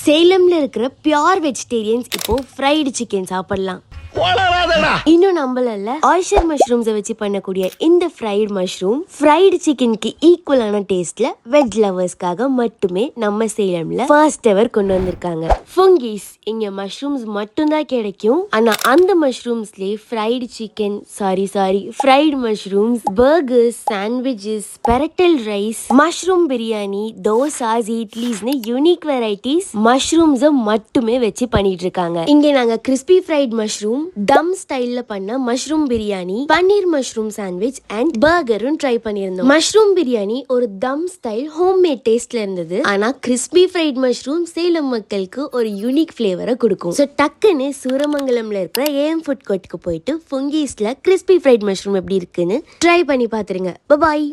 சேலம்ல இருக்கிற pure vegetarians இப்போ fried chicken சாப்பிடலாம். இன்னும் நம்பலல்ல, ஆயிஷர் மஷ்ரூம்ஸை வச்சு பண்ணக்கூடிய இந்த ஃப்ரைடு மஷ்ரூம் ஃப்ரைடு சிக்கனுக்கு ஈக்குவலான டேஸ்ட்ல வெஜ் லவர்ஸ்க்காக மட்டுமே நம்ம சேலம்ல ஃபர்ஸ்ட் எவர் கொண்டு வந்திருக்காங்க. ஃபுங்கிஸ் இங்க மஷ்ரூம்ஸ் மட்டும்தான் கிடைக்கும். ஆனா அந்த மஷ்ரூம்ஸ்லயே fried chicken fried mushrooms, burgers, sandwiches, பெரட்டல் ரைஸ், மஷ்ரூம் பிரியாணி, தோசாஸ், இட்லிஸ்னு யூனிக் வெரைட்டிஸ் மஷ்ரூம்ஸை மட்டுமே வச்சு பண்ணிட்டு இருக்காங்க. இங்க நாங்க கிறிஸ்பி ஃப்ரைட் மஷ்ரூம், தம் ஸ்டைல்ல பண்ண mushroom biryani, paneer mushroom sandwich and பர்கரும் ட்ரை பண்ணியிருந்தோம். மஷ்ரூம் பிரியாணி ஒரு தம் ஸ்டைல் ஹோம்மேட் டேஸ்ட்ல இருந்தது. ஆனா கிறிஸ்பி ஃப்ரைட் மஷ்ரூம் சேலம் மக்களுக்கு ஒரு யூனிக் ஃபிளேவரை கொடுக்கும். சோ டக்குன்னு சூரமங்கலம்ல இருக்கிற ஏஎம் ஃபுட் கோர்ட்டுக்கு போயிட்டு ஃபுங்கீஸ்ல கிறிஸ்பி ஃப்ரைட் மஷ்ரூம் எப்படி இருக்குன்னு ட்ரை பண்ணி பாத்துருங்க. பாய்.